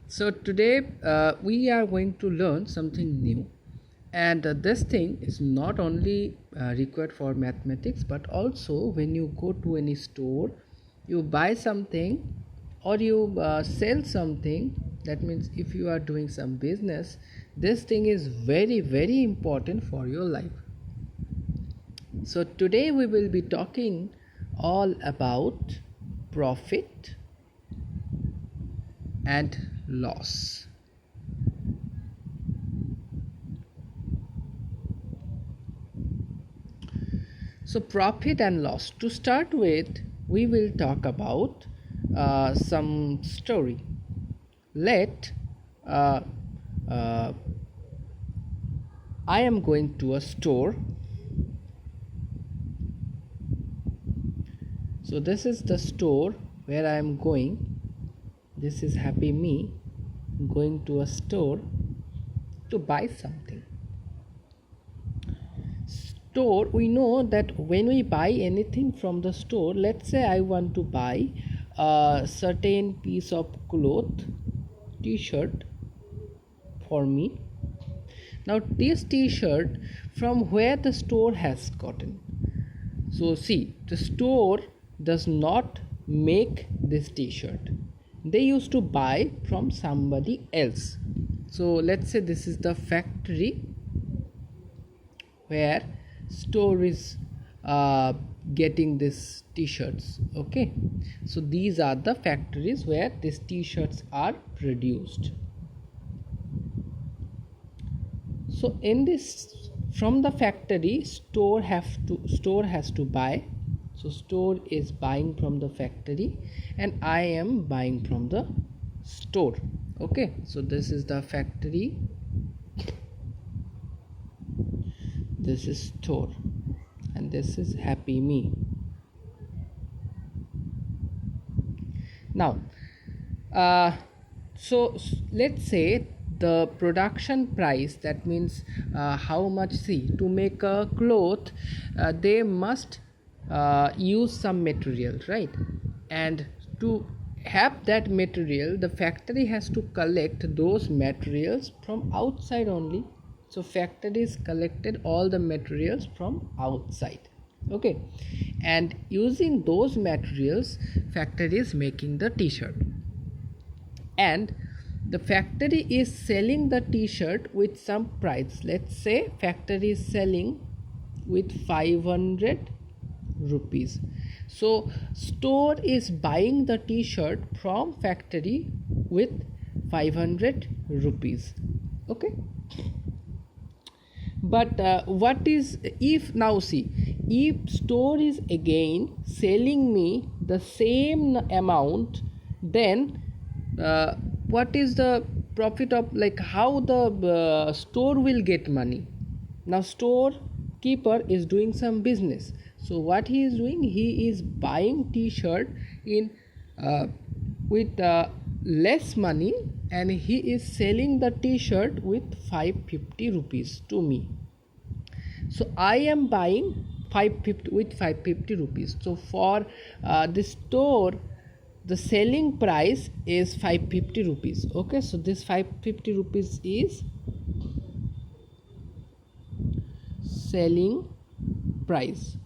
So today we are going to learn something new, and this thing is not only required for mathematics, but also when you go to any store, you buy something or you sell something. That means if you are doing some business, this thing is very very important for your life. So today we will be talking all about profit and loss. So profit and loss. To start with, we will talk about some story. Let I am going to a store. So this is the store where I am going. This is happy me going to a store to buy something. Store, we know that when we buy anything from the store, let's say I want to buy a certain piece of cloth, t-shirt for me. Now this t-shirt, from where the store has gotten. So see, the store does not make this t-shirt. They used to buy from somebody else. So let's say this is the factory where store is getting these t-shirts. Okay, so these are the factories where these t-shirts are produced. So in this, from the factory, store has to buy. So store is buying from the factory and I am buying from the store. Okay, so this is the factory, this is store, and this is happy me. Now so let's say the production price, that means how much, see, to make a cloth they must use some material, right? And to have that material, the factory has to collect those materials from outside only. So factories collected all the materials from outside. Okay, and using those materials, factory is making the t-shirt, and the factory is selling the t-shirt with some price. Let's say factory is selling with 500 rupees. So store is buying the t-shirt from factory with 500 rupees. Okay, but what is, if now see, if store is again selling me the same amount, then what is the profit of, like, how the store will get money? Now store keeper is doing some business. So what he is doing, he is buying t-shirt in with less money, and he is selling the t-shirt with 550 rupees to me. So I am buying 550 with 550 rupees. So for the store, the selling price is 550 rupees. Okay, so this 550 rupees is selling price,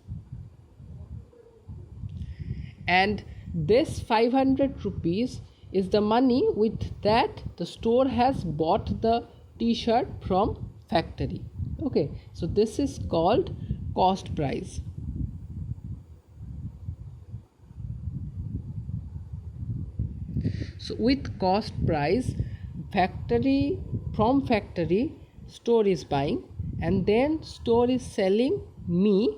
and this 500 rupees is the money with that the store has bought the t-shirt from factory. Okay, so this is called cost price. So with cost price, factory, from factory, store is buying, and then store is selling me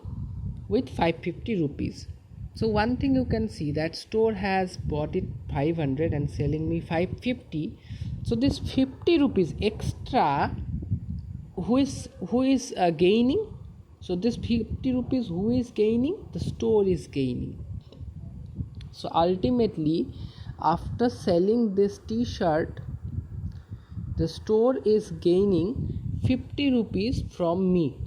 with 550 rupees. So one thing you can see, that store has bought it 500 and selling me 550. So this 50 rupees extra, who is gaining? So this 50 rupees, who is gaining? The store is gaining. So ultimately, after selling this t-shirt, the store is gaining 50 rupees from me.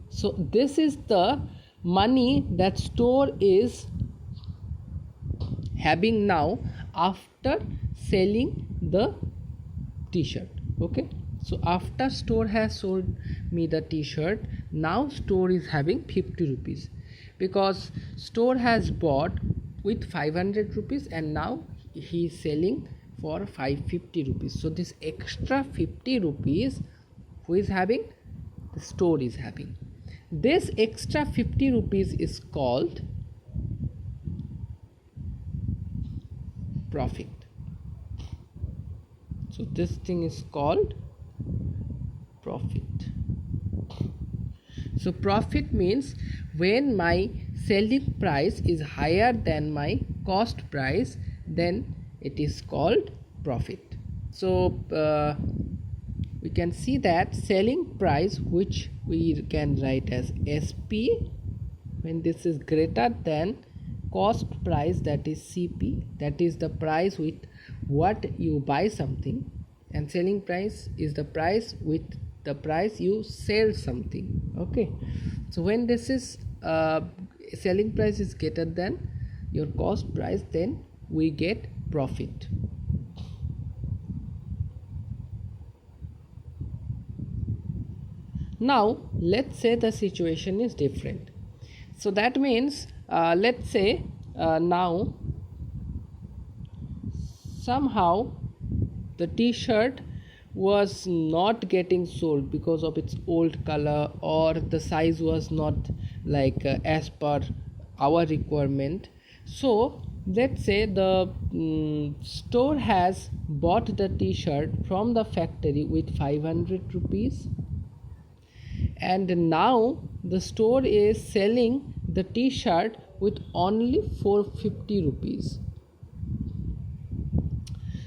So this is the money that store is having now after selling the t-shirt. Okay, so after store has sold me the t-shirt, now store is having 50 rupees, because store has bought with 500 rupees and now he is selling for 550 rupees. So this extra 50 rupees who is having? The store is having. This extra 50 rupees is called profit. So this thing is called profit. So profit means when my selling price is higher than my cost price, then it is called profit. So we can see that selling price, which we can write as SP, when this is greater than cost price, that is CP, that is the price with what you buy something, and selling price is the price with the price you sell something. Okay, so when this is selling price is greater than your cost price, then we get profit. Now let's say the situation is different. So that means let's say now somehow the t-shirt was not getting sold because of its old color, or the size was not like as per our requirement. So let's say the store has bought the t-shirt from the factory with 500 rupees, and now the store is selling the t-shirt with only 450 rupees.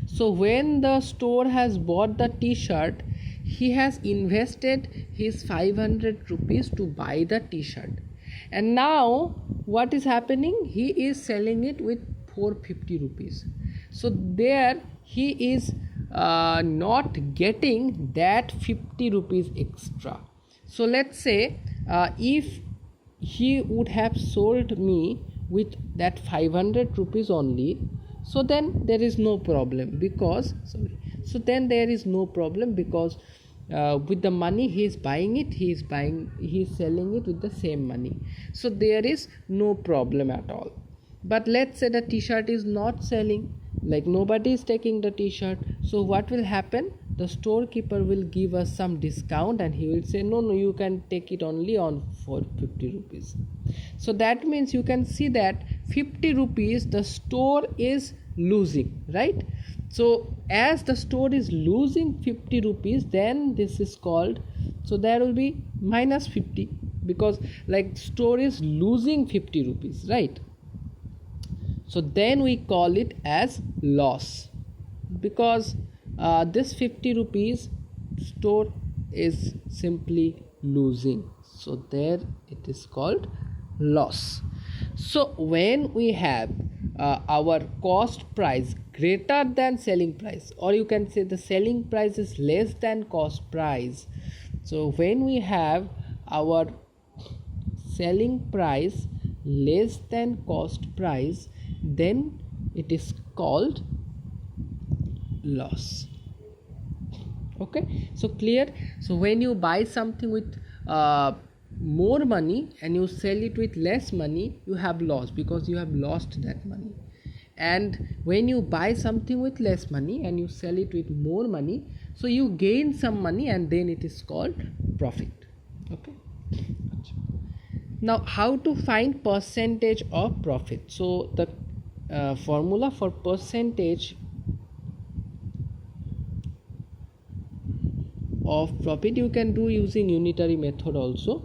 So when the store has bought the t-shirt, he has invested his 500 rupees to buy the t-shirt, and now what is happening? He is selling it with 450 rupees. So there he is not getting that 50 rupees extra. So let's say if he would have sold me with that 500 rupees only, so then there is no problem, because with the money he is buying it, he is selling it with the same money, so there is no problem at all. But let's say the t-shirt is not selling, like nobody is taking the t-shirt, so what will happen? The storekeeper will give us some discount and he will say, no, you can take it only on for 50 rupees. So that means you can see that 50 rupees the store is losing, right? So as the store is losing 50 rupees, then this is called, so there will be minus 50, because like store is losing 50 rupees, right? So then we call it as loss, because this 50 rupees store is simply losing, so there it is called loss. So when we have our cost price greater than selling price, or you can say the selling price is less than cost price, so when we have our selling price less than cost price, then it is called loss. Okay, so clear? So when you buy something with more money and you sell it with less money, you have loss, because you have lost that money. And when you buy something with less money and you sell it with more money, so you gain some money, and then it is called profit. Okay, now how to find percentage of profit? So the formula for percentage of profit you can do using unitary method also,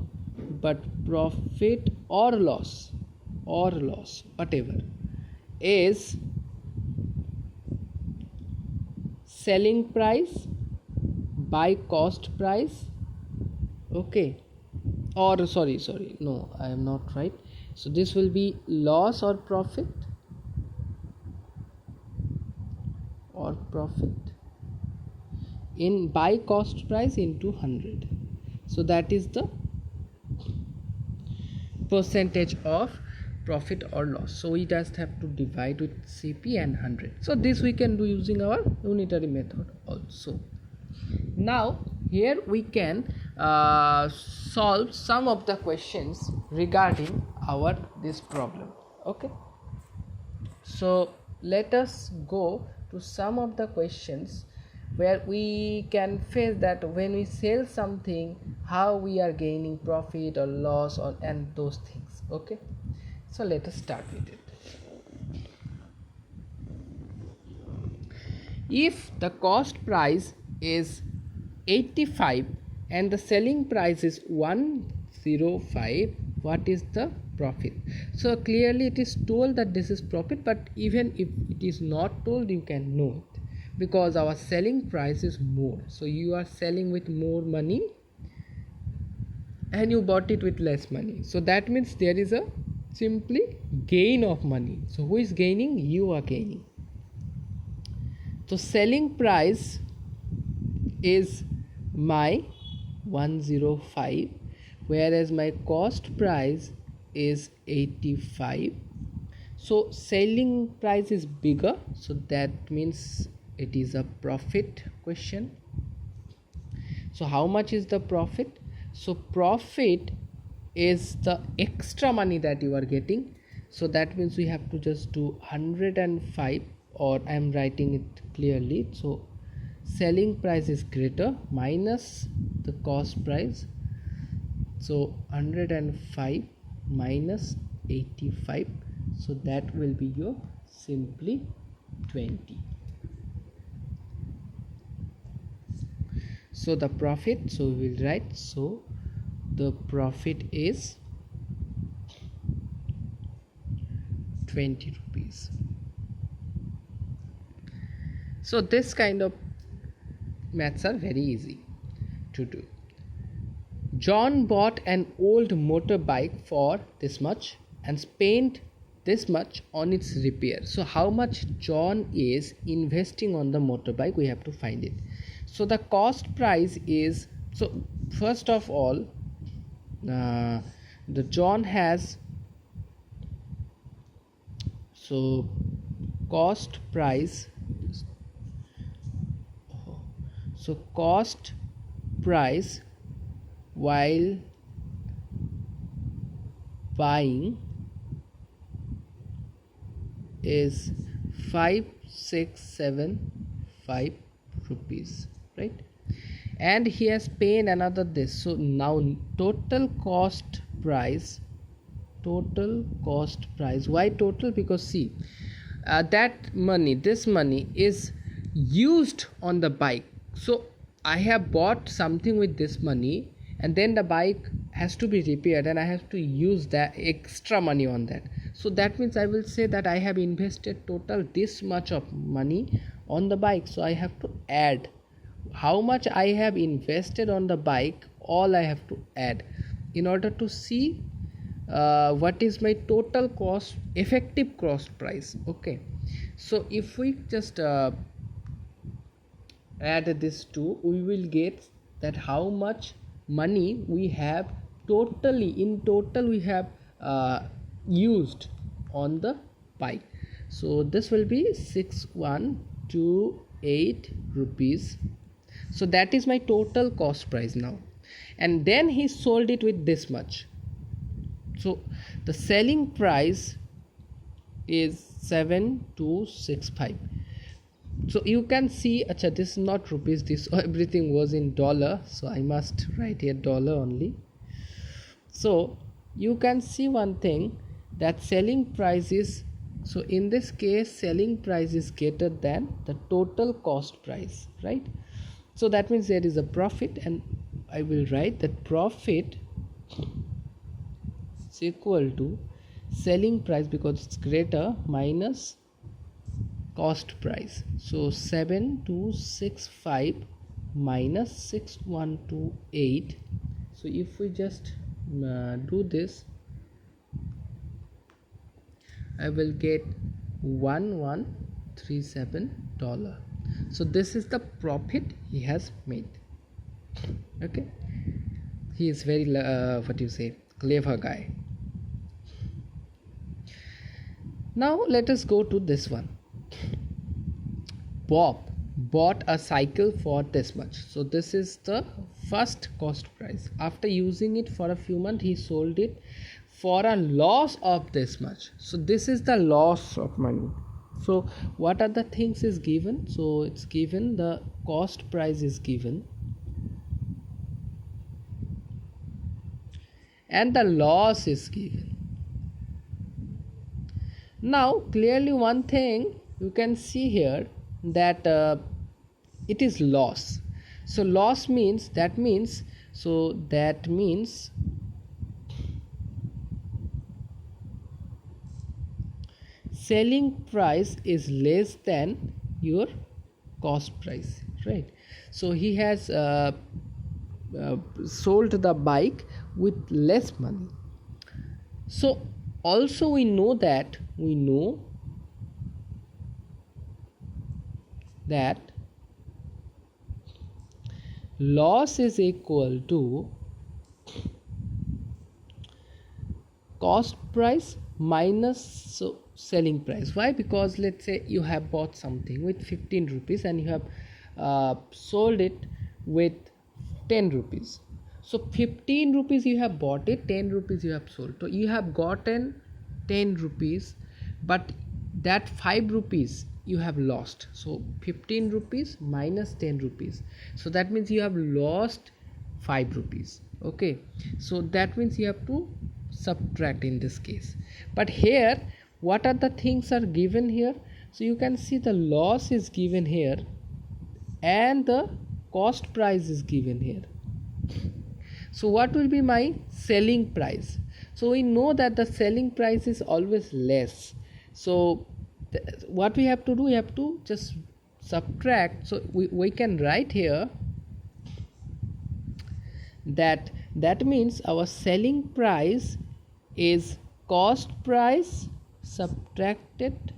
but profit or loss whatever is selling price by cost price. Okay, or sorry, no, I am not right. So this will be loss or profit in by cost price into 100. So that is the percentage of profit or loss. So we just have to divide with CP and 100. So this we can do using our unitary method also. Now here we can solve some of the questions regarding our this problem. Okay, so let us go to some of the questions where we can face that when we sell something, how we are gaining profit or loss or and those things. Okay, so let us start with it. If the cost price is 85 and the selling price is 105, what is the profit? So clearly it is told that this is profit, but even if it is not told, you can know it because our selling price is more. So you are selling with more money and you bought it with less money. So that means there is a simply gain of money. So who is gaining? You are gaining. So selling price is my 105, whereas my cost price is 85. So selling price is bigger, so that means it is a profit question. So how much is the profit? So profit is the extra money that you are getting. So that means we have to just do 105, or I am writing it clearly. So selling price is greater minus the cost price. So 105 minus 85. So that will be your simply 20. So the profit, so we will write, so the profit is 20 rupees. So this kind of maths are very easy to do. John bought an old motorbike for this much and spent this much on its repair. So how much John is investing on the motorbike, we have to find it. So the cost price is, so first of all, the John has, so cost price, so cost price while buying is 5675 rupees, right? And he has paid another this. So now total cost price, why total? Because see, that money, this money is used on the bike. So I have bought something with this money, and then the bike has to be repaired and I have to use that extra money on that. So that means I will say that I have invested total this much of money on the bike. So I have to add how much I have invested on the bike, all I have to add in order to see what is my total cost, effective cost price. Okay, so if we just add this two, we will get that how much money we have totally, in total we have used on the bike. So this will be 6128 rupees. So that is my total cost price now, and then he sold it with this much. So the selling price is 7265. So you can see, acha, this is not rupees, this everything was in dollar, so I must write here dollar only. So you can see one thing, that selling price is, so in this case selling price is greater than the total cost price, right? So that means there is a profit, and I will write that profit is equal to selling price because it's greater minus cost price. So 7265 minus 6128. So if we just do this, I will get $1137. So this is the profit he has made. Okay, he is very what you say, clever guy. Now let us go to this one. Bob bought a cycle for this much. So this is the first cost price. After using it for a few months, he sold it for a loss of this much. So this is the loss of money. So what are the things is given? So it's given, the cost price is given, and the loss is given. Now clearly one thing you can see here, that it is loss. So loss means, that means selling price is less than your cost price, right? So he has sold the bike with less money. So also we know that loss is equal to cost price minus selling price. Why? Because let's say you have bought something with 15 rupees and you have sold it with 10 rupees. So 15 rupees you have bought it, 10 rupees you have sold. So you have gotten 10 rupees, but that 5 rupees you have lost. So 15 rupees minus 10 rupees. So that means you have lost 5 rupees. Okay. So that means you have to subtract in this case. But here, what are the things are given here? So you can see the loss is given here and the cost price is given here. So what will be my selling price? So we know that the selling price is always less. So what we have to do, we have to just subtract. So we can write here that means our selling price is cost price subtracted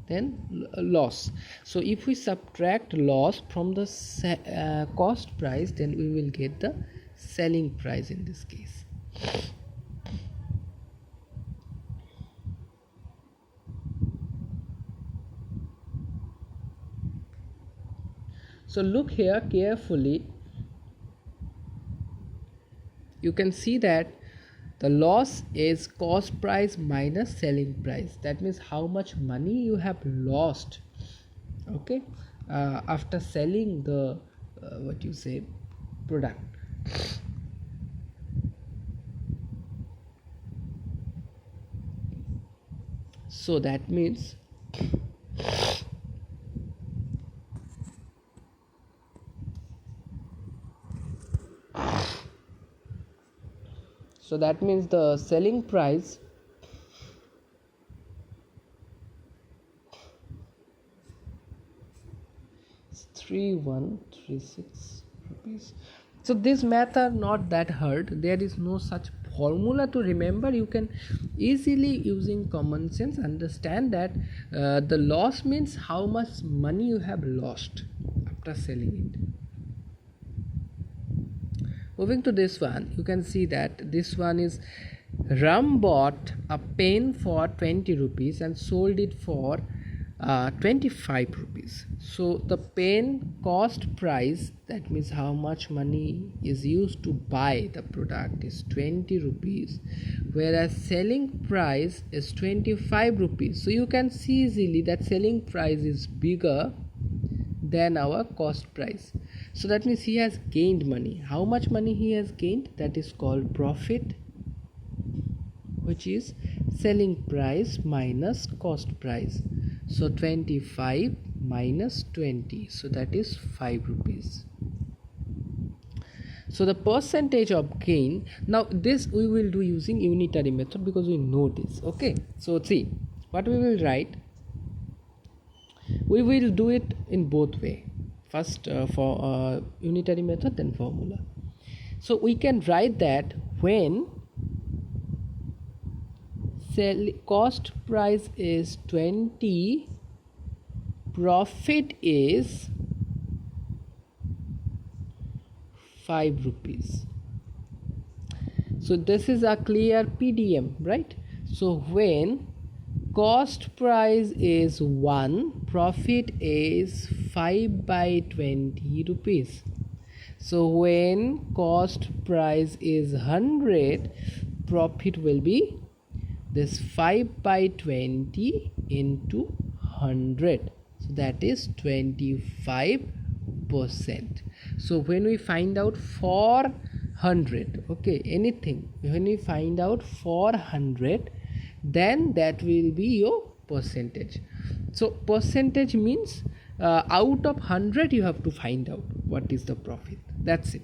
then loss. So if we subtract loss from the cost price, then we will get the selling price in this case. So look here carefully. You can see that the loss is cost price minus selling price. That means how much money you have lost, okay, after selling the product. So that means the selling price is 3136 rupees. So this math are not that hard. There is no such formula to remember. You can easily, using common sense, understand that the loss means how much money you have lost after selling it. Moving to this one, you can see that this one is Ram bought a pen for 20 rupees and sold it for 25 rupees. So the pen cost price, that means how much money is used to buy the product, is 20 rupees, whereas selling price is 25 rupees. So you can see easily that selling price is bigger than our cost price. So that means he has gained money. How much money he has gained? That is called profit, which is selling price minus cost price. So 25 minus 20, so that is 5 rupees. So the percentage of gain, now this we will do using unitary method because we know this. Okay, so see what we will write. We will do it in both way. First for unitary method, then formula. So we can write that when cost price is 20, profit is 5 rupees. So this is a clear PDM, right? So when cost price is 1, profit is 5 by 20 rupees. So when cost price is 100, profit will be this 5 by 20 into 100. So that is 25%. So when we find out for 100, okay, anything, when we find out for 100, then that will be your percentage. So percentage means out of 100 you have to find out what is the profit. That's it.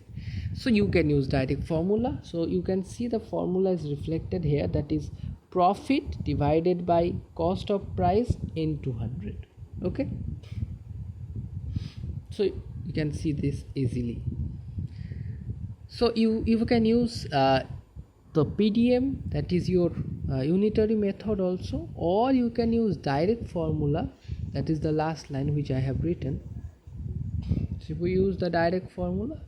So you can use direct formula. So you can see the formula is reflected here, that is profit divided by cost of price into 100. Okay, so you can see this easily. So you can use the PDM, that is your unitary method also, or you can use direct formula, that is the last line which I have written. So if we use the direct formula,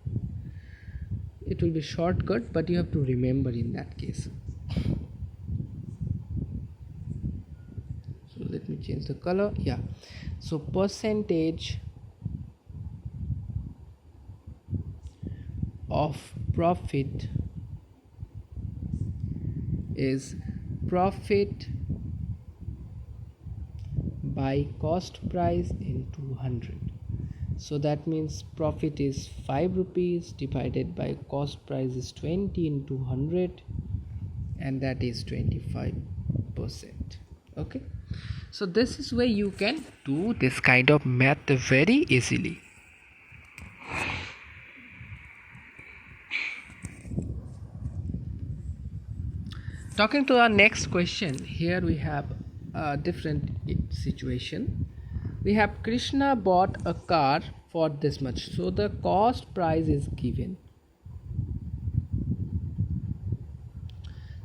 it will be shortcut, but you have to remember in that case. So let me change the color. Yeah, so percentage of profit is profit by cost price into 100. So that means profit is 5 rupees divided by cost price is 20 into 100, and that is 25%. Okay, so this is where you can do this kind of math very easily. Talking to our next question, here we have a different situation. We have Krishna bought a car for this much. So the cost price is given.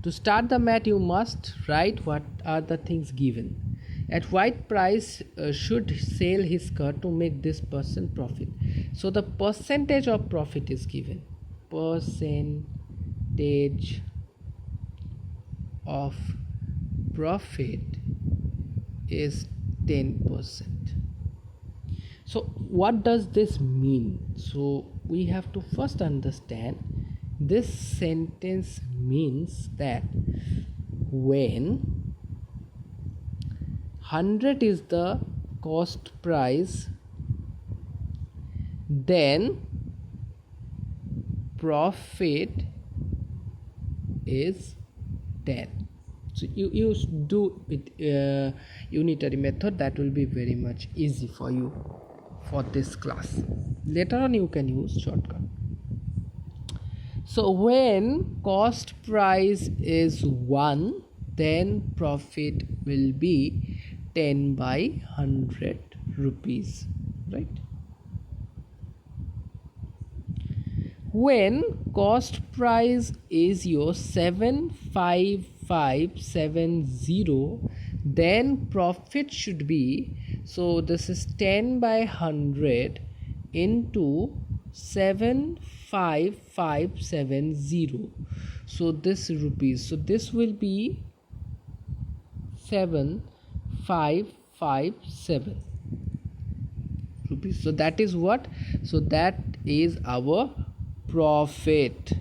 To start the math, you must write what are the things given. At what price should sell his car to make this person profit? So the percentage of profit is given. Percentage of profit is 10%. So what does this mean? So we have to first understand this sentence means that when 100 is the cost price, then profit is 10. So you do it unitary method, that will be very much easy for you for this class. Later on you can use shortcut. So when cost price is 1, then profit will be 10 by 100 rupees, right? When cost price is your 75570, then profit should be, so this is 10 by 100 into 75570. So this rupees, so this will be 7557 rupees. So that is what? So that is our profit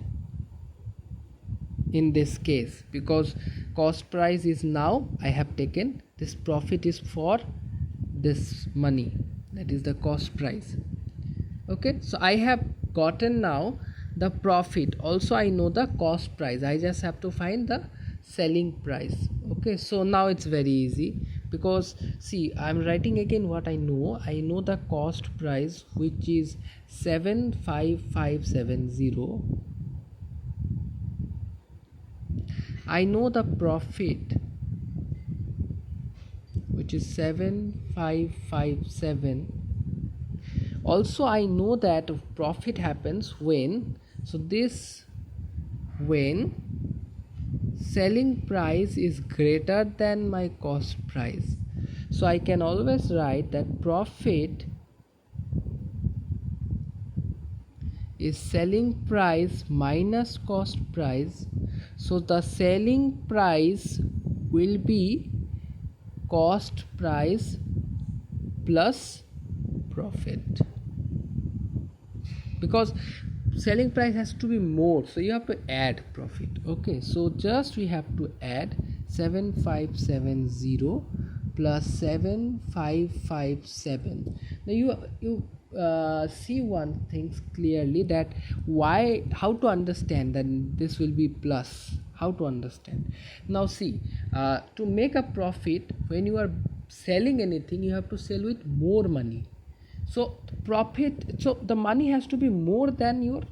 in this case, because cost price is, now I have taken this, profit is for this money, that is the cost price. Okay, so I have gotten now the profit, also I know the cost price, I just have to find the selling price. Okay, so now it's very easy, because see, I'm writing again what I know the cost price, which is 75570. I know the profit, which is 7557. Also I know that profit happens when, so this, when selling price is greater than my cost price. So I can always write that profit is selling price minus cost price. So the selling price will be cost price plus profit, because selling price has to be more, so you have to add profit. Okay, so just we have to add 7570 plus 7557. Now you see one thing clearly, that why, how to understand that this will be plus, how to understand. Now see, to make a profit, when you are selling anything, you have to sell with more money. So profit, so the money has to be more than your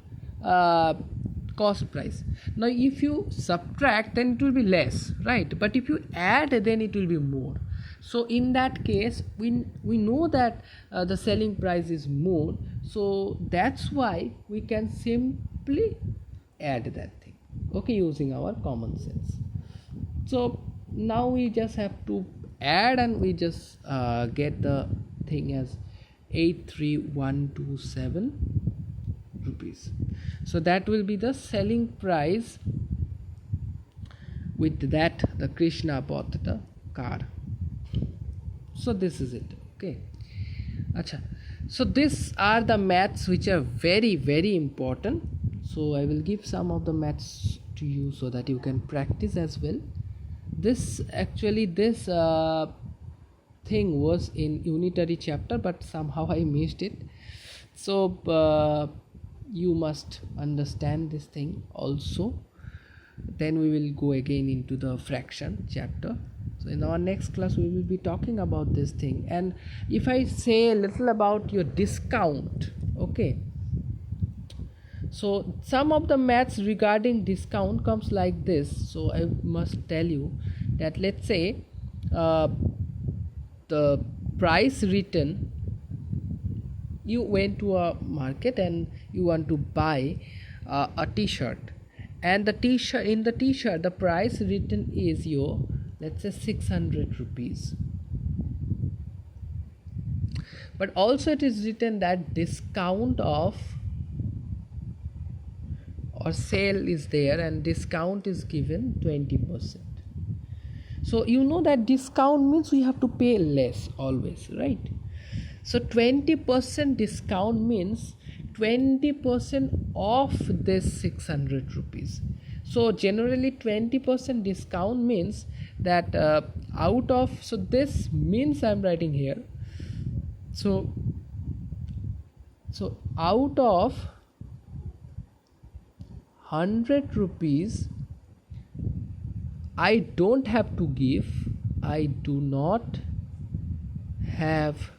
cost price. Now if you subtract, then it will be less, right? But if you add, then it will be more. So in that case, we know that the selling price is more, so that's why we can simply add that thing, okay, using our common sense. So now we just have to add, and we just get the thing as 83127 rupees. So that will be the selling price. With that, the Krishna bought the car. So this is it. Okay, acha. So these are the maths which are very very important. So I will give some of the maths to you so that you can practice as well. This actually, this thing was in unitary chapter, but somehow I missed it. So you must understand this thing also. Then we will go again into the fraction chapter. So in our next class we will be talking about this thing. And if I say a little about your discount, okay, so some of the maths regarding discount comes like this. So I must tell you that, let's say the price written, you went to a market and you want to buy a t-shirt, and the t-shirt, in the t-shirt the price written is your, let's say, 600 rupees, but also it is written that discount of, or sale is there, and discount is given 20%. So you know that discount means we have to pay less always, right? So 20% discount means 20% off this 600 rupees. So generally 20% discount means that out of, so this means I'm writing here, so out of 100 rupees I don't have to give, I do not have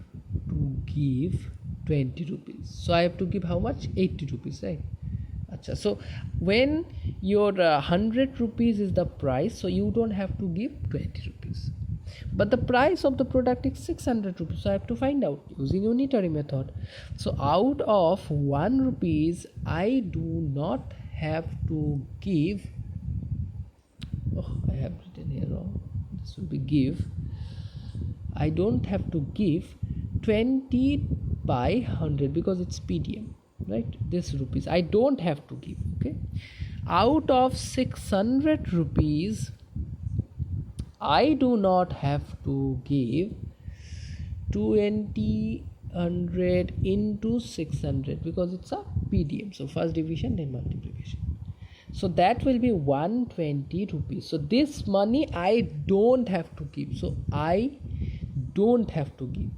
to give 20 rupees. So I have to give how much? 80 rupees, right? Achha. So when your 100 rupees is the price, so you don't have to give 20 rupees. But the price of the product is 600 rupees. So I have to find out using unitary method. So out of 1 rupees, I do not have to give, I have written here wrong, this will be give, I don't have to give 20 by 100 because it's PDM, right? This rupees I don't have to give. Okay, out of 600 rupees I do not have to give 20 into 600 because it's a PDM. So first division, then multiplication. So that will be 120 rupees. So this money I don't have to give. So I don't have to give.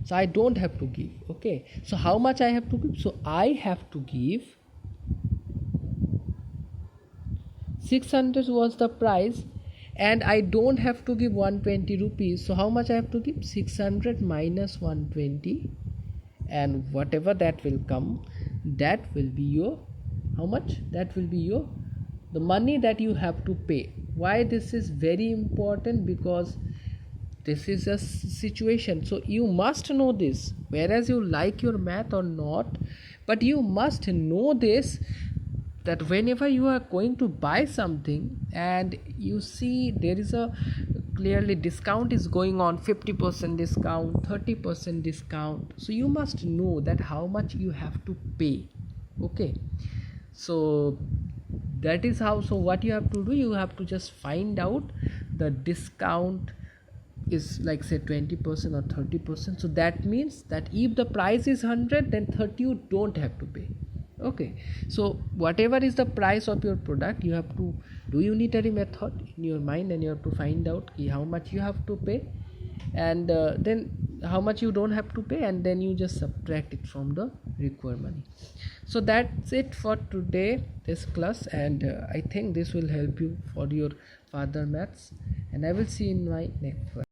So I don't have to give. Okay. So how much I have to give? So I have to give 600 was the price, and I don't have to give 120 rupees. So how much I have to give? 600 minus 120, and whatever that will come, that will be your, how much? That will be your, the money that you have to pay. Why this is very important? Because this is a situation. So you must know this, whereas you like your math or not, but you must know this, that whenever you are going to buy something and you see there is a clearly discount is going on, 50% discount, 30% discount, so you must know that how much you have to pay. Okay, so that is how. So what you have to do, you have to just find out the discount is like say 20% or 30%. So that means that if the price is 100, then 30 you don't have to pay. Okay, so whatever is the price of your product, you have to do unitary method in your mind, and you have to find out how much you have to pay, and then how much you don't have to pay, and then you just subtract it from the required money. So that's it for today, this class, and I think this will help you for your further maths, and I will see you in my next one.